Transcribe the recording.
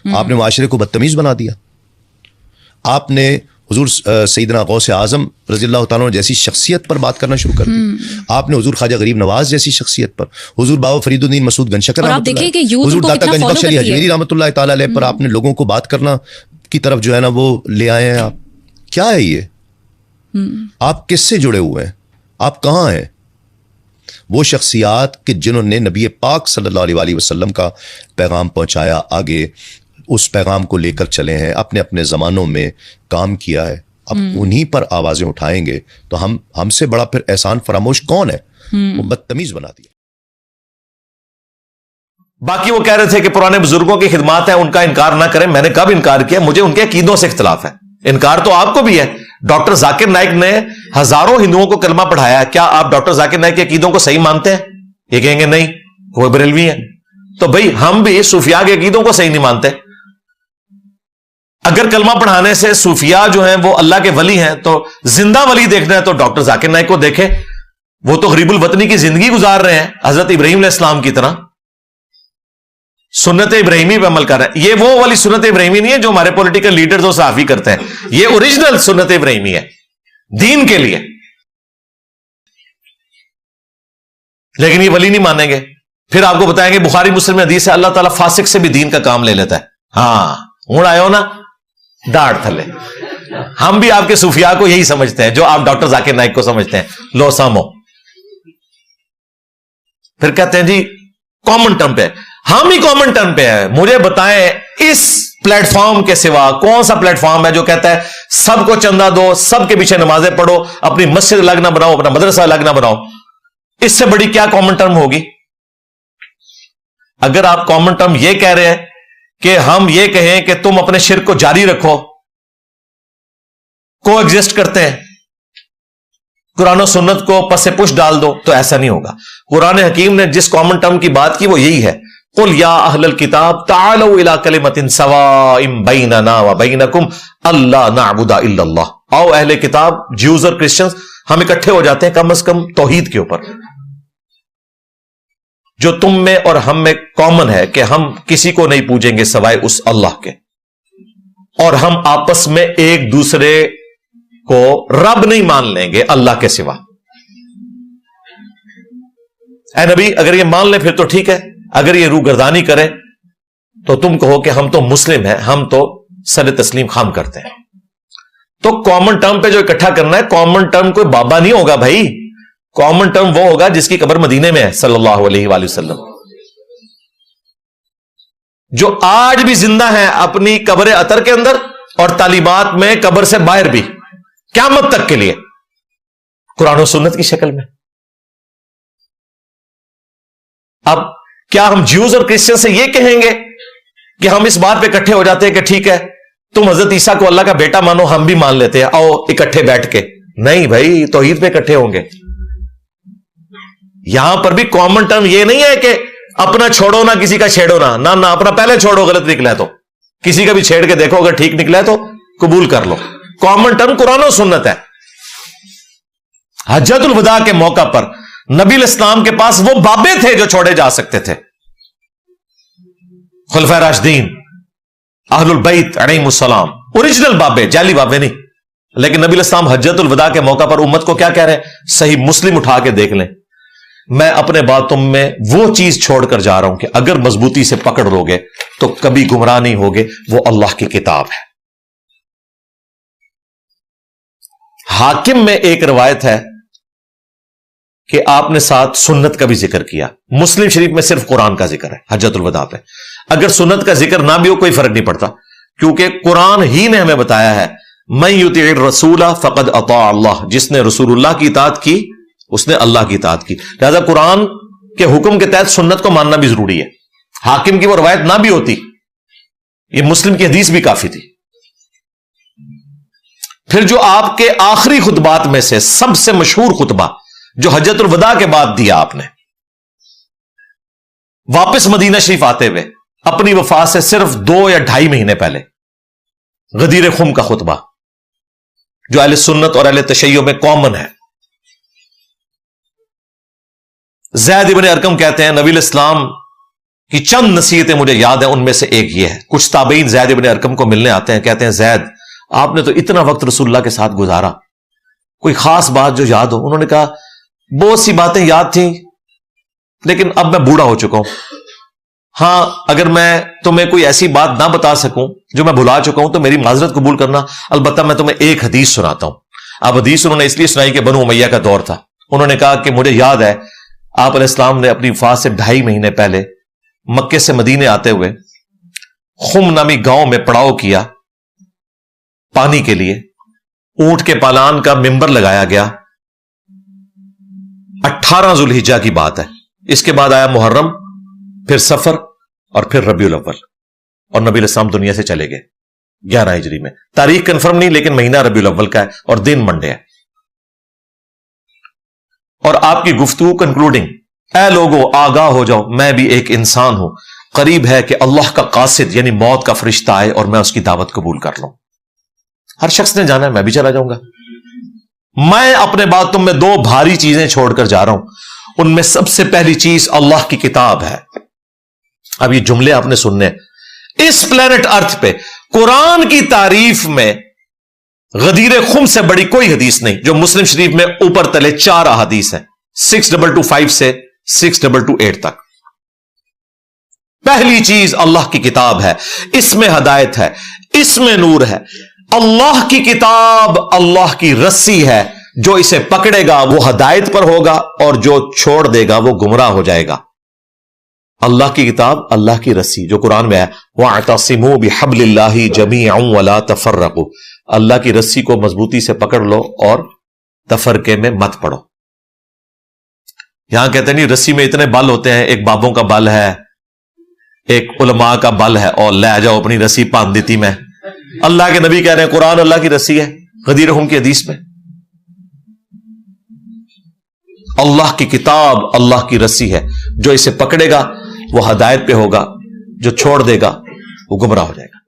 آپ نے معاشرے کو بدتمیز بنا دیا. آپ نے حضور سیدنا غوث اعظم رضی اللہ تعالیٰ عنہ جیسی شخصیت پر بات کرنا شروع کر دی. آپ نے حضور خواجہ غریب نواز جیسی شخصیت پر, حضور بابا فرید الدین مسعود گنشکر رحمۃ اللہ, حضور داتا گنج بخش علی اجمیری رحمۃ اللہ تعالیٰ علیہ پر آپ نے لوگوں کو بات کرنا کی طرف جو ہے نا وہ لے آئے ہیں. آپ کیا ہے یہ؟ آپ کس سے جڑے ہوئے ہیں؟ آپ کہاں ہیں؟ وہ شخصیات کہ جنہوں نے نبی پاک صلی اللہ علیہ وآلہ وسلم کا پیغام پہنچایا, آگے اس پیغام کو لے کر چلے ہیں, اپنے اپنے زمانوں میں کام کیا ہے. اب انہی پر آوازیں اٹھائیں گے تو ہم سے بڑا پھر احسان فراموش کون ہے؟ وہ بدتمیز بنا دیا. باقی وہ کہہ رہے تھے کہ پرانے بزرگوں کی خدمات ہیں, ان کا انکار نہ کریں. میں نے کب انکار کیا؟ مجھے ان کے عقیدوں سے اختلاف ہے. انکار تو آپ کو بھی ہے. ڈاکٹر ذاکر نائک نے ہزاروں ہندوؤں کو کلمہ پڑھایا. کیا آپ ڈاکٹر ذاکر نائک کے عقیدوں کو صحیح مانتے ہیں؟ یہ کہیں گے نہیں, وہ بریلوی ہیں. تو بھئی ہم بھی صوفیاء کے عقیدوں کو صحیح نہیں مانتے. اگر کلمہ پڑھانے سے صوفیاء جو ہیں وہ اللہ کے ولی ہیں, تو زندہ ولی دیکھنا ہے تو ڈاکٹر ذاکر نائک کو دیکھے. وہ تو غریب الوطنی کی زندگی گزار رہے ہیں حضرت ابراہیم علیہ السلام کی طرح, سنت ابراہیمی پہ عمل کر رہے ہیں. یہ وہ والی سنت ابراہیمی نہیں ہے جو ہمارے پولیٹیکل لیڈرز اور صحافی کرتے ہیں. یہ اوریجنل سنت ابراہیمی ہے دین کے لیے. لیکن یہ ولی نہیں مانیں گے. پھر آپ کو بتائیں گے بخاری مسلم میں حدیث ہے اللہ تعالیٰ فاسق سے بھی دین کا کام لے لیتا ہے. ہاں ہوں آئے ہو نا ڈاڑھ تھلے. ہم بھی آپ کے صوفیاء کو یہی سمجھتے ہیں جو آپ ڈاکٹر ذاکر نائک کو سمجھتے ہیں. لو سامو. پھر کہتے ہیں جی کامن ٹرم پہ. ہم ہی کامن ٹرم پہ ہیں. مجھے بتائیں اس پلیٹ فارم کے سوا کون سا پلیٹ فارم ہے جو کہتا ہے سب کو چندہ دو, سب کے پیچھے نمازیں پڑھو, اپنی مسجد الگ نہ بناؤ, اپنا مدرسہ الگ نہ بناؤ. اس سے بڑی کیا کامن ٹرم ہوگی؟ اگر آپ کامن ٹرم یہ کہہ رہے ہیں کہ ہم یہ کہیں کہ تم اپنے شرک کو جاری رکھو, کو ایگزسٹ کرتے ہیں, قرآن و سنت کو پس پش ڈال دو, تو ایسا نہیں ہوگا. قرآن حکیم نے جس کامن ٹرم کی بات کی وہ یہی ہے, قل یا اہل الکتاب تعالوا الی کلمۃ سواء بیننا وبینکم الا نعبد الا اللہ. آؤ اہل کتاب, جیوز اور کرسچنز, ہم اکٹھے ہو جاتے ہیں کم از کم توحید کے اوپر. جو تم میں اور ہم میں کامن ہے کہ ہم کسی کو نہیں پوجیں گے سوائے اس اللہ کے, اور ہم آپس میں ایک دوسرے کو رب نہیں مان لیں گے اللہ کے سوا. اے نبی اگر یہ مان لیں پھر تو ٹھیک ہے, اگر یہ روگردانی کرے تو تم کہو کہ ہم تو مسلم ہیں, ہم تو سر تسلیم خام کرتے ہیں. تو کامن ٹرم پہ جو اکٹھا کرنا ہے, کامن ٹرم کوئی بابا نہیں ہوگا بھائی. کامن ٹرم وہ ہوگا جس کی قبر مدینے میں ہے صلی اللہ علیہ وآلہ وسلم, جو آج بھی زندہ ہیں اپنی قبر عطر کے اندر اور تعلیمات میں قبر سے باہر بھی قیامت تک کے لیے قرآن و سنت کی شکل میں. اب کیا ہم جیوز اور کرسچن سے یہ کہیں گے کہ ہم اس بات پہ اکٹھے ہو جاتے ہیں کہ ٹھیک ہے تم حضرت عیسیٰ کو اللہ کا بیٹا مانو, ہم بھی مان لیتے ہیں, آؤ اکٹھے بیٹھ کے. نہیں بھائی, توحید پہ اکٹھے ہوں گے. یہاں پر بھی کامن ٹرم یہ نہیں ہے کہ اپنا چھوڑو نہ کسی کا چھیڑو نہ, نہ اپنا پہلے چھوڑو, غلط نکلا ہے تو کسی کا بھی چھیڑ کے دیکھو, اگر ٹھیک نکلا ہے تو قبول کر لو. کامن ٹرم قرآن و سنت ہے. حجۃ الوداع کے موقع پر نبی الاسلام کے پاس وہ بابے تھے جو چھوڑے جا سکتے تھے, خلفائے راشدین, اہل البیت علیہم السلام, اوریجنل بابے, جعلی بابے نہیں. لیکن نبی الاسلام حجۃ الوداع کے موقع پر امت کو کیا کہہ رہے ہیں؟ صحیح مسلم اٹھا کے دیکھ لیں, میں اپنے بعد تم میں وہ چیز چھوڑ کر جا رہا ہوں کہ اگر مضبوطی سے پکڑ لو گے تو کبھی گمراہ نہیں ہوگے, وہ اللہ کی کتاب ہے. حاکم میں ایک روایت ہے کہ آپ نے ساتھ سنت کا بھی ذکر کیا. مسلم شریف میں صرف قرآن کا ذکر ہے حجۃ الوداع پہ. اگر سنت کا ذکر نہ بھی ہو کوئی فرق نہیں پڑتا, کیونکہ قرآن ہی نے ہمیں بتایا ہے من یطیع الرسول فقد اطاع اللہ, جس نے رسول اللہ کی اطاعت کی اس نے اللہ کی اطاعت کی. لہذا قرآن کے حکم کے تحت سنت کو ماننا بھی ضروری ہے. حاکم کی وہ روایت نہ بھی ہوتی, یہ مسلم کی حدیث بھی کافی تھی. پھر جو آپ کے آخری خطبات میں سے سب سے مشہور خطبہ جو حجۃ الوداع کے بعد دیا آپ نے, واپس مدینہ شریف آتے ہوئے اپنی وفات سے صرف 2 یا 2.5 مہینے پہلے, غدیر خم کا خطبہ جو اہل سنت اور اہل تشیع میں کامن ہے. زید ابن ارقم کہتے ہیں نبی الاسلام کی چند نصیحتیں مجھے یاد ہیں، ان میں سے ایک یہ ہے، کچھ تابعین زید ابن ارقم کو ملنے آتے ہیں، کہتے ہیں زید آپ نے تو اتنا وقت رسول اللہ کے ساتھ گزارا، کوئی خاص بات جو یاد ہو؟ انہوں نے کہا بہت سی باتیں یاد تھیں لیکن اب میں بوڑھا ہو چکا ہوں، ہاں اگر میں تمہیں کوئی ایسی بات نہ بتا سکوں جو میں بھلا چکا ہوں تو میری معذرت قبول کرنا، البتہ میں تمہیں ایک حدیث سناتا ہوں۔ اب حدیث انہوں نے اس لیے سنائی کہ بنو امیہ کا دور تھا۔ انہوں نے کہا کہ مجھے یاد ہے آپ علیہ السلام نے اپنی وفات سے 2.5 مہینے پہلے مکے سے مدینے آتے ہوئے خم نامی گاؤں میں پڑاؤ کیا پانی کے لیے، اونٹ کے پالان کا ممبر لگایا گیا، 18 ذوالحجہ کی بات ہے، اس کے بعد آیا محرم، پھر سفر اور پھر ربیع الاول، اور نبی علیہ السلام دنیا سے چلے گئے 11 ہجری میں۔ تاریخ کنفرم نہیں لیکن مہینہ ربیع الاول کا ہے اور دن منڈے ہے۔ اور آپ کی گفتگو کنکلوڈنگ، اے لوگو آگاہ ہو جاؤ میں بھی ایک انسان ہوں، قریب ہے کہ اللہ کا قاصد یعنی موت کا فرشتہ آئے اور میں اس کی دعوت قبول کر لوں۔ ہر شخص نے جانا ہے، میں بھی چلا جاؤں گا۔ میں اپنے بعد تم میں 2 بھاری چیزیں چھوڑ کر جا رہا ہوں، ان میں سب سے پہلی چیز اللہ کی کتاب ہے۔ اب یہ جملے آپ نے سننے، اس پلانٹ ارتھ پہ قرآن کی تعریف میں غدیر خم سے بڑی کوئی حدیث نہیں، جو مسلم شریف میں اوپر تلے 4 احادیث ہیں، 6225 سے 6228 تک۔ پہلی چیز اللہ کی کتاب ہے، اس میں ہدایت ہے، اس میں نور ہے۔ اللہ کی کتاب اللہ کی رسی ہے، جو اسے پکڑے گا وہ ہدایت پر ہوگا اور جو چھوڑ دے گا وہ گمراہ ہو جائے گا۔ اللہ کی کتاب، اللہ کی رسی جو قرآن میں ہے، وَاعْتَصِمُوا بِحَبْلِ اللَّهِ جَمِيعًا وَلَا تَفَرَّقُوا، اللہ کی رسی کو مضبوطی سے پکڑ لو اور تفرقے میں مت پڑو۔ یہاں کہتے ہیں نہیں رسی میں اتنے بل ہوتے ہیں، ایک بابوں کا بل ہے، ایک علماء کا بل ہے، اور لے جاؤ اپنی رسی باندھ دیتی میں۔ اللہ کے نبی کہہ رہے ہیں قرآن اللہ کی رسی ہے، غدیر خم کی حدیث میں اللہ کی کتاب اللہ کی رسی ہے، جو اسے پکڑے گا وہ ہدایت پہ ہوگا، جو چھوڑ دے گا وہ گمراہ ہو جائے گا۔